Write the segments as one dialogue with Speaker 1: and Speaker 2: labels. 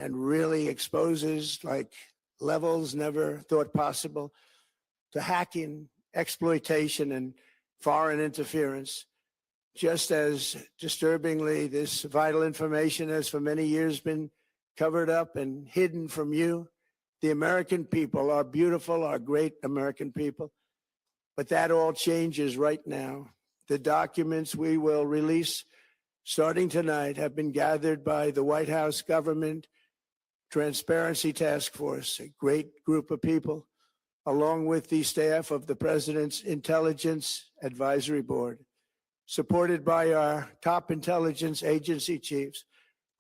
Speaker 1: and really exposes like levels never thought possible to hacking, exploitation, and foreign interference. Just as disturbingly, this vital information has for many years been covered up and hidden from you, the American people, our beautiful, our great American people. But that all changes right now. The documents we will release starting tonight have been gathered by the White House Government Transparency Task Force, a great group of people, along with the staff of the President's Intelligence Advisory Board, supported by our top intelligence agency chiefs,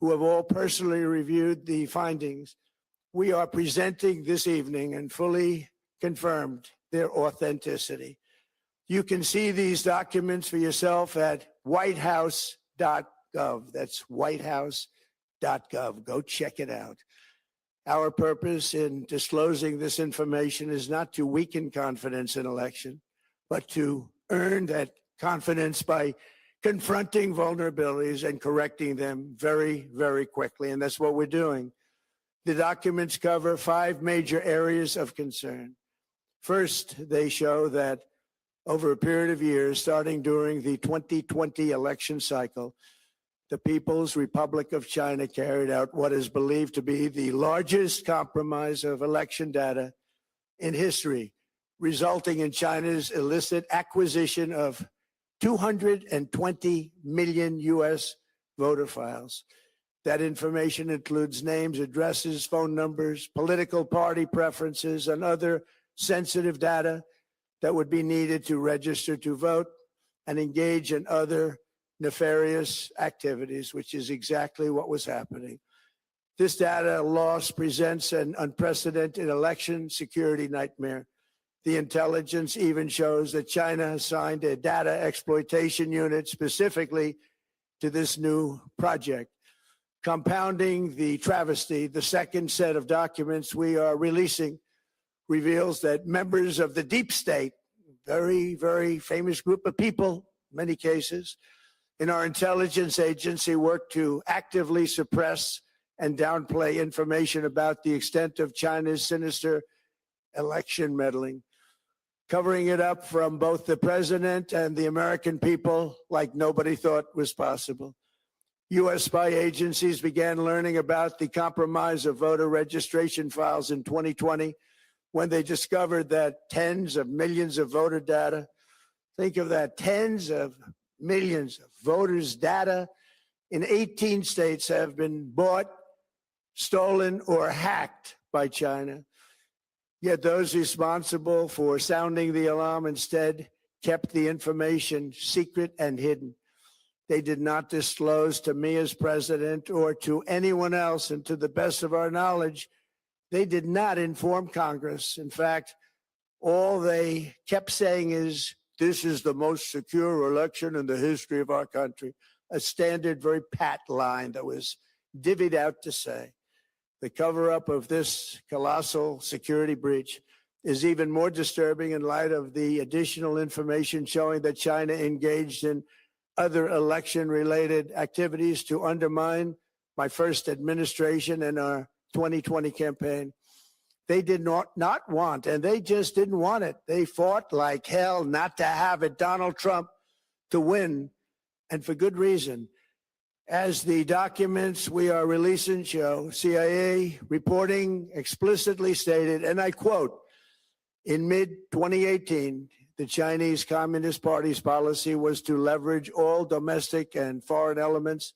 Speaker 1: who have all personally reviewed the findings. We are presenting this evening and fully confirmed their authenticity. You can see these documents for yourself at whitehouse.gov. That's whitehouse.gov. Go check it out. Our purpose in disclosing this information is not to weaken confidence in election, but to earn that confidence by confronting vulnerabilities and correcting them very, very quickly. And that's what we're doing. The documents cover 5 major areas of concern. First, they show that over a period of years, starting during the 2020 election cycle, the People's Republic of China carried out what is believed to be the largest compromise of election data in history, resulting in China's illicit acquisition of 220 million U.S. voter files. That information includes names, addresses, phone numbers, political party preferences, and other sensitive data that would be needed to register to vote and engage in other nefarious activities, which is exactly what was happening. This data loss presents an unprecedented election security nightmare. The intelligence even shows that China assigned a data exploitation unit specifically to this new project. Compounding the travesty, the second set of documents we are releasing reveals that members of the deep state, very, very famous group of people, in many cases, in our intelligence agency work to actively suppress and downplay information about the extent of China's sinister election meddling, covering it up from both the president and the American people like nobody thought was possible. U.S. spy agencies began learning about the compromise of voter registration files in 2020 when they discovered that tens of millions of voter data, think of that, tens of millions of voters' data in 18 states have been bought, stolen, or hacked by China. Yet those responsible for sounding the alarm instead kept the information secret and hidden. They did not disclose to me as president or to anyone else, and to the best of our knowledge, they did not inform Congress. In fact, all they kept saying is, this is the most secure election in the history of our country, a standard, very pat line that was divvied out to say. The cover-up of this colossal security breach is even more disturbing in light of the additional information showing that China engaged in other election-related activities to undermine my first administration and our 2020 campaign. They did not want, and they just didn't want it. They fought like hell not to have it, Donald Trump, to win, and for good reason. As the documents we are releasing show, CIA reporting explicitly stated, and I quote, in mid-2018, the Chinese Communist Party's policy was to leverage all domestic and foreign elements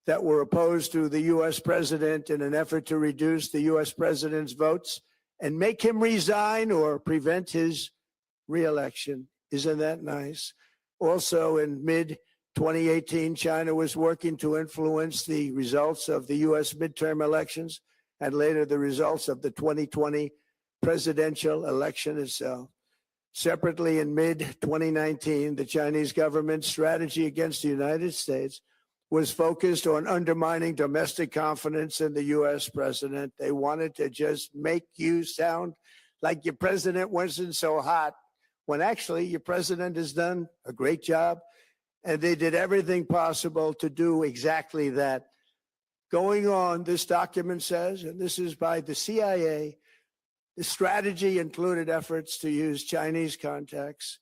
Speaker 1: that were opposed to the U.S. president in an effort to reduce the U.S. president's votes and make him resign or prevent his reelection. Isn't that nice? Also, in mid-2018, China was working to influence the results of the U.S. midterm elections and later the results of the 2020 presidential election itself. Separately, in mid-2019, the Chinese government's strategy against the United States was focused on undermining domestic confidence in the U.S. president. They wanted to just make you sound like your president wasn't so hot, when actually your president has done a great job. And they did everything possible to do exactly that. going on, this document says, and this is by the CIA, the strategy included efforts to use Chinese contacts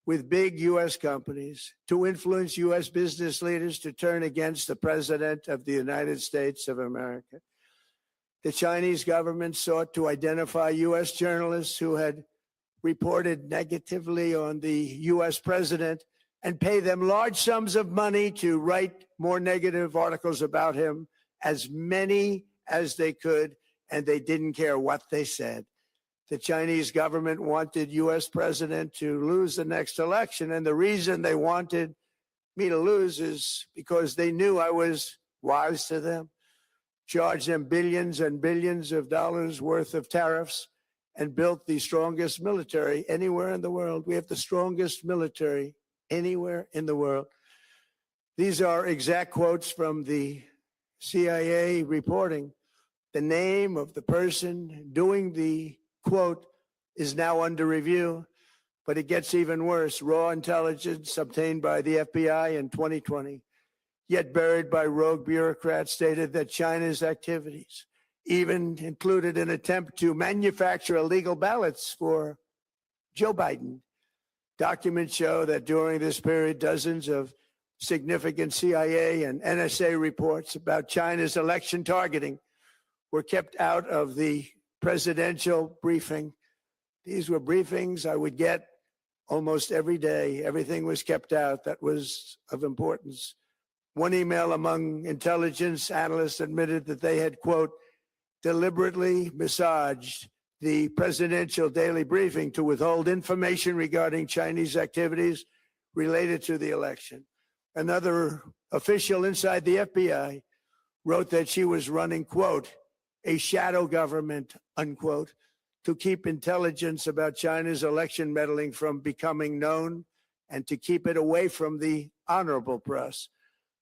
Speaker 1: with big U.S. companies to influence U.S. business leaders to turn against the President of the United States of America. The Chinese government sought to identify U.S. journalists who had reported negatively on the U.S. president and pay them large sums of money to write more negative articles about him, as many as they could, and they didn't care what they said. The Chinese government wanted U.S. president to lose the next election, and the reason they wanted me to lose is because they knew I was wise to them, charged them billions and billions of dollars worth of tariffs, and built the strongest military anywhere in the world. We have the strongest military anywhere in the world. These are exact quotes from the CIA reporting. The name of the person doing the quote is now under review, but it gets even worse. Raw intelligence obtained by the FBI in 2020, yet buried by rogue bureaucrats, stated that China's activities even included an attempt to manufacture illegal ballots for Joe Biden. Documents show that during this period, dozens of significant CIA and NSA reports about China's election targeting were kept out of the presidential briefing. These were briefings I would get almost every day. Everything was kept out that was of importance. One email among intelligence analysts admitted that they had, quote, deliberately massaged the presidential daily briefing to withhold information regarding Chinese activities related to the election. Another official inside the FBI wrote that she was running, quote, a shadow government, unquote, to keep intelligence about China's election meddling from becoming known and to keep it away from the honorable press.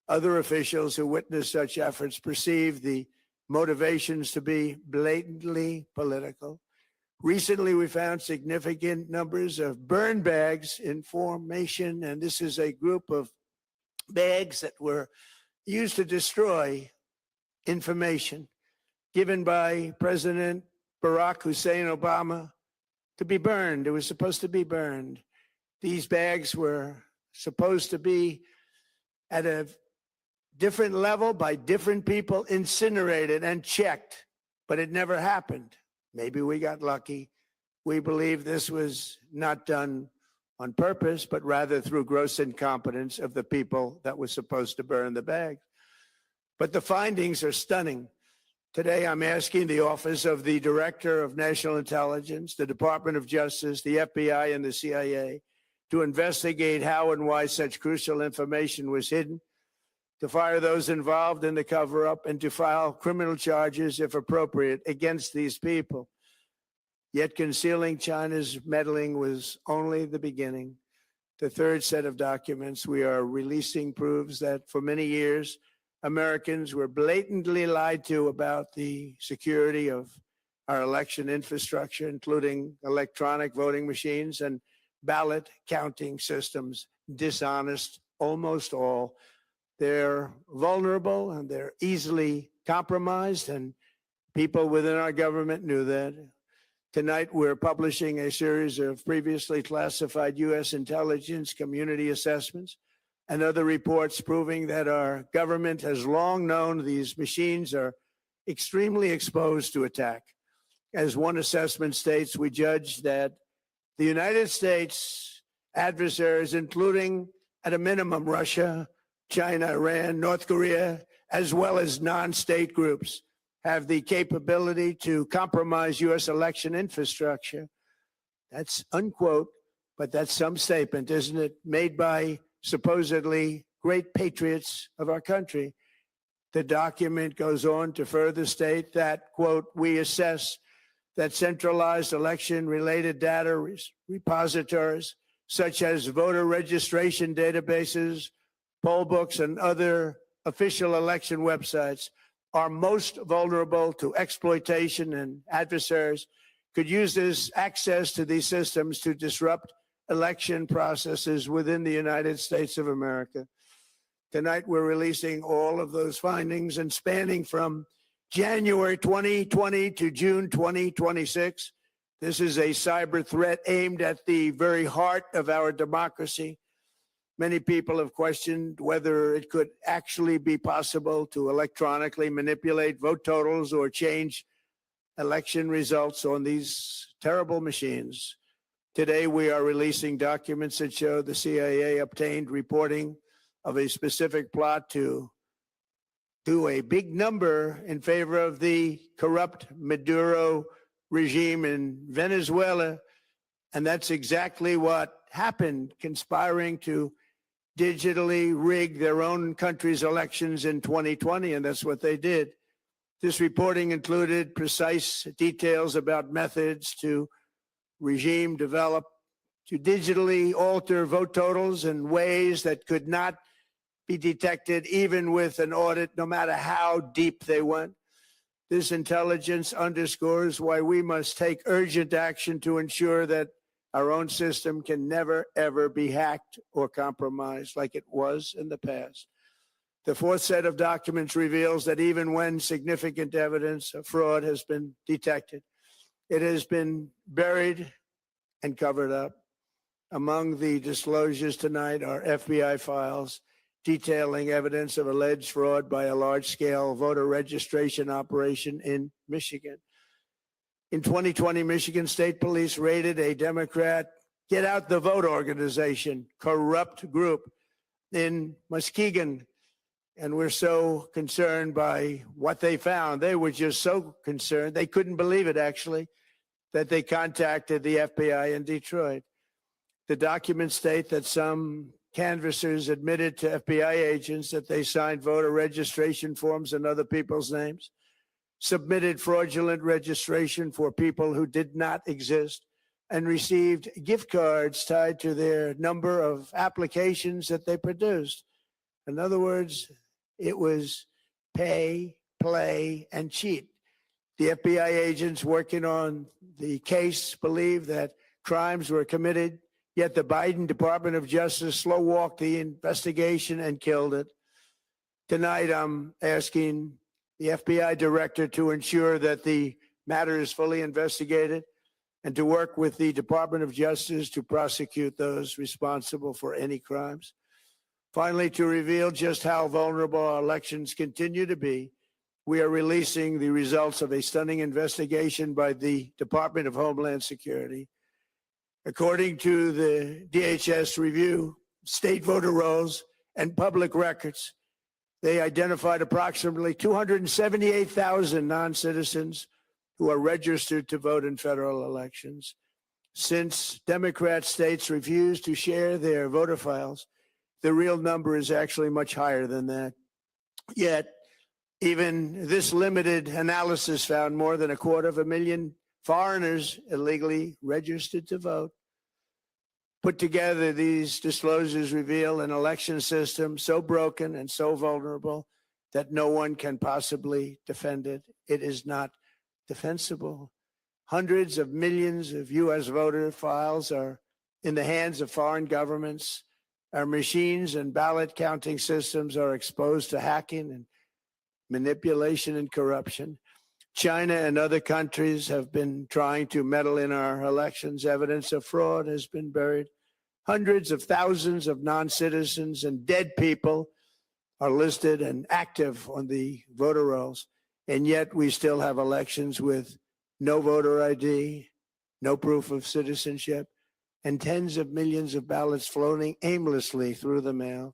Speaker 1: Other officials who witnessed such efforts perceived the motivations to be blatantly political. Recently, we found significant numbers of burn bags in formation, and this is a group of bags that were used to destroy information given by President Barack Hussein Obama to be burned. It was supposed to be burned. These bags were supposed to be at a different level by different people, incinerated and checked, but it never happened. Maybe we got lucky. We believe this was not done on purpose, but rather through gross incompetence of the people that were supposed to burn the bags. But the findings are stunning. Today, I'm asking the Office of the Director of National Intelligence, the Department of Justice, the FBI, and the CIA to investigate how and why such crucial information was hidden, to fire those involved in the cover-up, and to file criminal charges, if appropriate, against these people. Yet concealing China's meddling was only the beginning. The third set of documents we are releasing proves that for many years, Americans were blatantly lied to about the security of our election infrastructure, including electronic voting machines and ballot counting systems. Dishonest, almost all. They're vulnerable and they're easily compromised, and people within our government knew that. Tonight, we're publishing a series of previously classified U.S. intelligence community assessments and other reports proving that our government has long known these machines are extremely exposed to attack. As one assessment states, we judge that the United States adversaries, including at a minimum Russia, China, Iran, North Korea, as well as non-state groups, have the capability to compromise U.S. election infrastructure. That's unquote, but that's some statement, isn't it? Made by supposedly great patriots of our country. The document goes on to further state that, quote, we assess that centralized election-related data repositories, such as voter registration databases, poll books, and other official election websites, are most vulnerable to exploitation, and adversaries could use this access to these systems to disrupt election processes within the United States of America. Tonight, we're releasing all of those findings and spanning from January 2020 to June 2026. This is a cyber threat aimed at the very heart of our democracy. Many people have questioned whether it could actually be possible to electronically manipulate vote totals or change election results on these terrible machines. Today, we are releasing documents that show the CIA obtained reporting of a specific plot to do a big number in favor of the corrupt Maduro regime in Venezuela. And that's exactly what happened, conspiring to digitally rig their own country's elections in 2020. And that's what they did. This reporting included precise details about methods to regime develop to digitally alter vote totals in ways that could not be detected even with an audit, no matter how deep they went. This intelligence underscores why we must take urgent action to ensure that our own system can never, ever be hacked or compromised like it was in the past. The fourth set of documents reveals that even when significant evidence of fraud has been detected, it has been buried and covered up. Among the disclosures tonight are FBI files detailing evidence of alleged fraud by a large-scale voter registration operation in Michigan. In 2020, Michigan State Police raided a Democrat Get Out the Vote organization, corrupt group in Muskegon. And we're so concerned by what they found. They were just so concerned. They couldn't believe it, actually, that they contacted the FBI in Detroit. The documents state that some canvassers admitted to FBI agents that they signed voter registration forms in other people's names, submitted fraudulent registration for people who did not exist, and received gift cards tied to their number of applications that they produced. In other words, it was pay, play, and cheat. The FBI agents working on the case believe that crimes were committed, yet the Biden Department of Justice slow-walked the investigation and killed it. Tonight, I'm asking the FBI director to ensure that the matter is fully investigated and to work with the Department of Justice to prosecute those responsible for any crimes. Finally, to reveal just how vulnerable our elections continue to be, we are releasing the results of a stunning investigation by the Department of Homeland Security. According to the DHS review, state voter rolls and public records, they identified approximately 278,000 non-citizens who are registered to vote in federal elections. Since Democrat states refuse to share their voter files, the real number is actually much higher than that. Yet, even this limited analysis found more than 250,000 foreigners illegally registered to vote. Put together, these disclosures reveal an election system so broken and so vulnerable that no one can possibly defend it. It is not defensible. Hundreds of millions of U.S. voter files are in the hands of foreign governments. Our machines and ballot counting systems are exposed to hacking and manipulation and corruption. China and other countries have been trying to meddle in our elections. Evidence of fraud has been buried. Hundreds of thousands of non-citizens and dead people are listed and active on the voter rolls. And yet we still have elections with no voter ID, no proof of citizenship, and tens of millions of ballots floating aimlessly through the mail.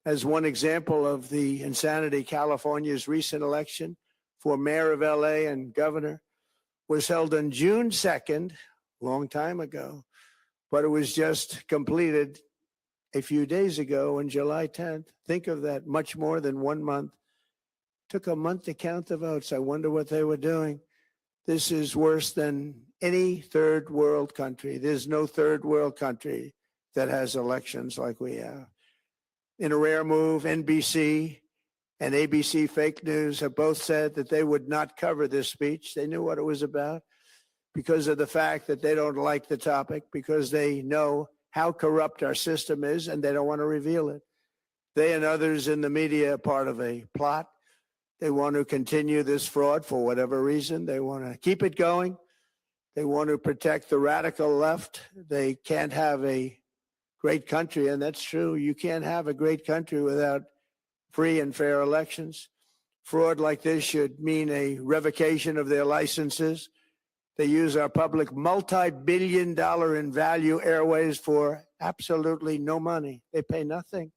Speaker 1: As one example of the insanity, California's recent election for mayor of LA and governor was held on June 2nd, long time ago, but it was just completed a few days ago on July 10th. Think of that, much more than 1 month. Took a month to count the votes. I wonder what they were doing. This is worse than any third world country. There's no third world country that has elections like we have. In a rare move, NBC and ABC Fake News have both said that they would not cover this speech. They knew what it was about because of the fact that they don't like the topic, because they know how corrupt our system is and they don't want to reveal it. They and others in the media are part of a plot. They want to continue this fraud for whatever reason. They want to keep it going. They want to protect the radical left. They can't have a great country, and that's true. You can't have a great country without free and fair elections. Fraud like this should mean a revocation of their licenses. They use our public multi-billion-dollar in value airways for absolutely no money. They pay nothing.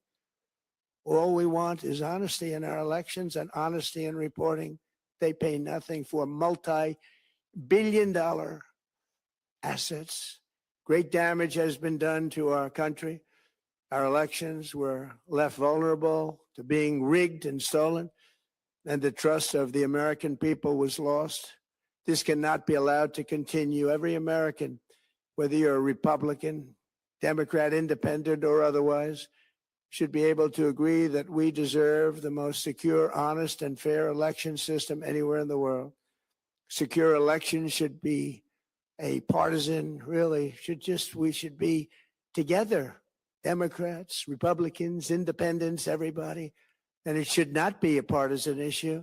Speaker 1: All we want is honesty in our elections and honesty in reporting. They pay nothing for multi-billion-dollar assets. Great damage has been done to our country. Our elections were left vulnerable to being rigged and stolen, and the trust of the American people was lost. This cannot be allowed to continue. Every American, whether you're a Republican, Democrat, Independent, or otherwise, should be able to agree that we deserve the most secure, honest, and fair election system anywhere in the world. Secure elections should be a partisan, really, we should be together, Democrats, Republicans, Independents, everybody. And it should not be a partisan issue.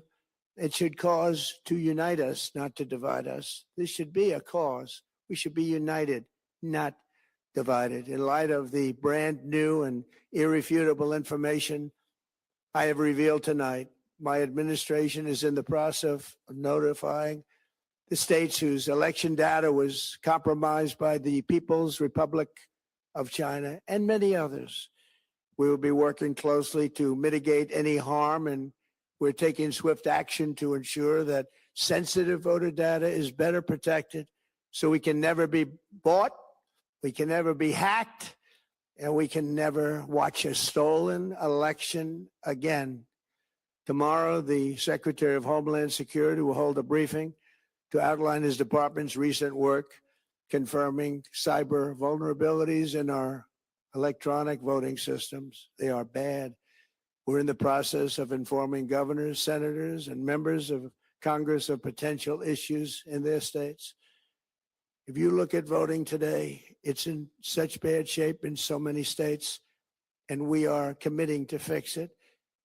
Speaker 1: It should cause to unite us, not to divide us. This should be a cause. We should be united, not divided. In light of the brand new and irrefutable information I have revealed tonight, my administration is in the process of notifying the states whose election data was compromised by the People's Republic of China and many others. We will be working closely to mitigate any harm, and we're taking swift action to ensure that sensitive voter data is better protected so we can never be bought, we can never be hacked, and we can never watch a stolen election again. Tomorrow, the Secretary of Homeland Security will hold a briefing to outline his department's recent work confirming cyber vulnerabilities in our electronic voting systems. They are bad. We're in the process of informing governors, senators, and members of Congress of potential issues in their states. If you look at voting today, it's in such bad shape in so many states, and we are committing to fix it.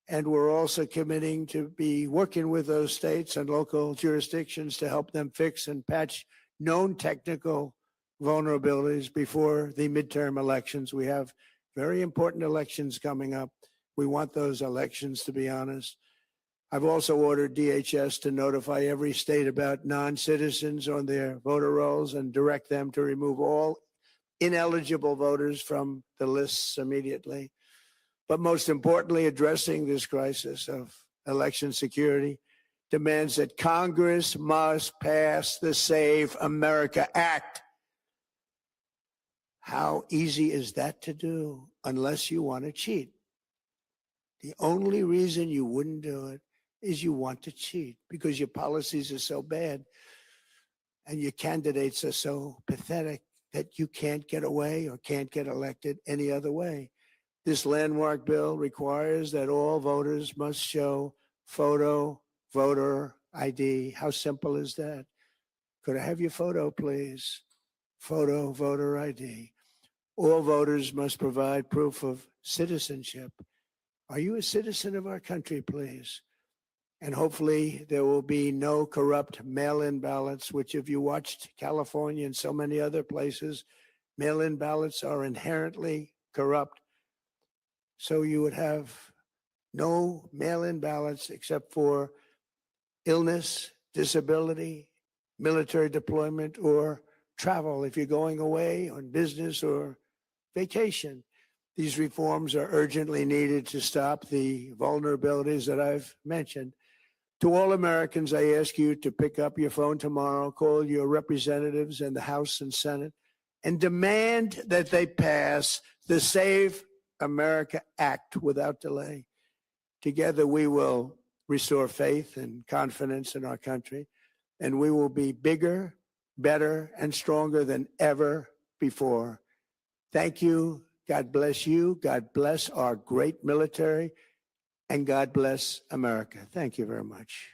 Speaker 1: And we're also committing to be working with those states and local jurisdictions to help them fix and patch known technical vulnerabilities before the midterm elections. We have very important elections coming up. We want those elections to be honest. I've also ordered DHS to notify every state about non-citizens on their voter rolls and direct them to remove all ineligible voters from the lists immediately. But most importantly, addressing this crisis of election security demands that Congress must pass the Save America Act. How easy is that to do unless you want to cheat? The only reason you wouldn't do it is you want to cheat because your policies are so bad and your candidates are so pathetic that you can't get away or can't get elected any other way. This landmark bill requires that all voters must show photo voter ID. How simple is that? Could I have your photo, please? Photo voter ID. All voters must provide proof of citizenship. Are you a citizen of our country, please? And hopefully there will be no corrupt mail-in ballots, which if you watched California and so many other places, mail-in ballots are inherently corrupt. So you would have no mail-in ballots except for illness, disability, military deployment, or travel if you're going away on business or vacation. These reforms are urgently needed to stop the vulnerabilities that I've mentioned. To all Americans, I ask you to pick up your phone tomorrow, call your representatives in the House and Senate, and demand that they pass the Save America Act without delay. Together, we will restore faith and confidence in our country, and we will be bigger, better, and stronger than ever before. Thank you. God bless you. God bless our great military, and God bless America. Thank you very much.